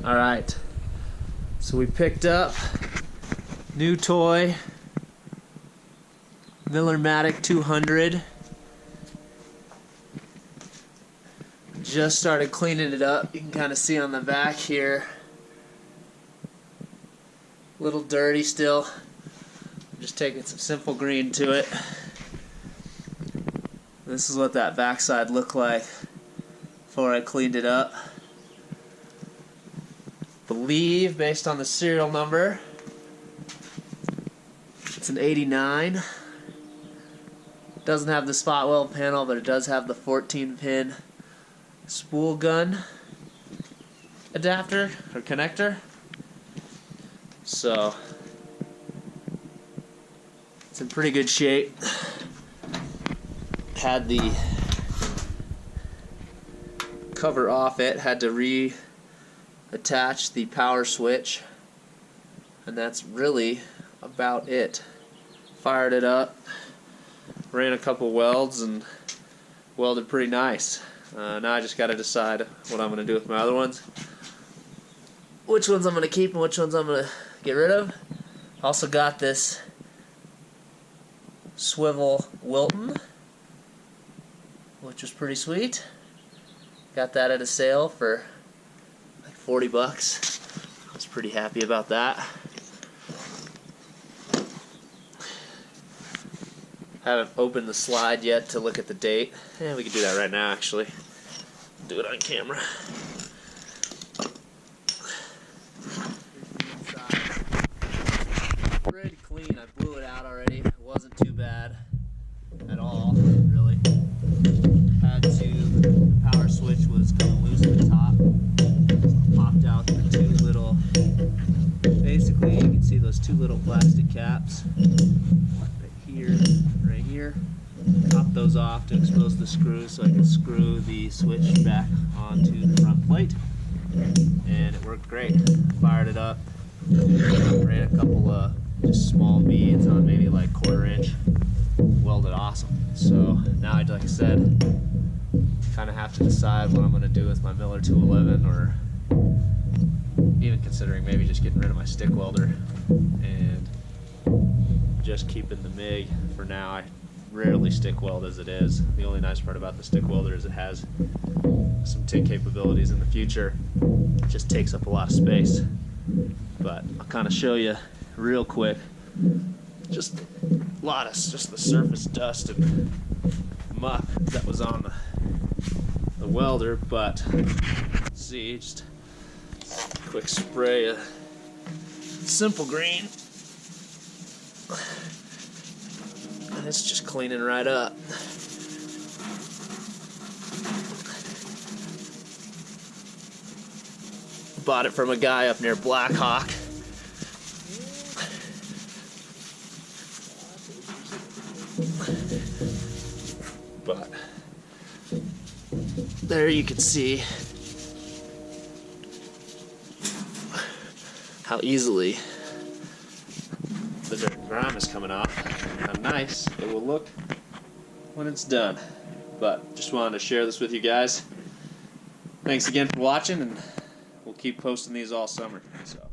Alright, so we picked up new toy Millermatic 200. Just started cleaning it up. You can kind of see on the back here, a little dirty still. I'm just taking some simple green to it. This is what that backside looked like before I cleaned it up. Believe, based on the serial number, it's an 89. It doesn't have the spot weld panel, but it does have the 14-pin spool gun adapter or connector. So it's in pretty good shape. Had the cover off it, had to reattach the power switch, and that's really about it. Fired it up, ran a couple welds, and welded pretty nice. Now I just got to decide what I'm going to do with my other ones. Which ones I'm going to keep and which ones I'm going to get rid of. Also got this swivel Wilton, which was pretty sweet. Got that at a sale for like 40 bucks. I was pretty happy about that. Haven't opened the slide yet to look at the date. Yeah, we can do that right now actually. Do it on camera. Pretty clean. I blew it out already. It wasn't too bad at all, really. Had to, the power switch was kind of loose at the top. So I popped out the two little, basically you can see those two little plastic caps right here, right here. Pop those off to expose the screws so I can screw the switch back onto the front plate. And it worked great. Fired it up, ran a couple of just small beads on maybe like 1/4 inch. Welded awesome. So now, like I said, kind of have to decide what I'm going to do with my Miller 211, or even considering maybe just getting rid of my stick welder and just keeping the MIG for now. I rarely stick weld as it is. The only nice part about the stick welder is it has some TIG capabilities in the future. It just takes up a lot of space. But I'll kind of show you real quick. Just a lot of just the surface dust and muck that was on the welder, but see, just a quick spray of simple green, and it's just cleaning right up. Bought it from a guy up near Black Hawk. But there you can see how easily the dirt and grime is coming off, how nice it will look when it's done. But just wanted to share this with you guys. Thanks again for watching, and we'll keep posting these all summer. So.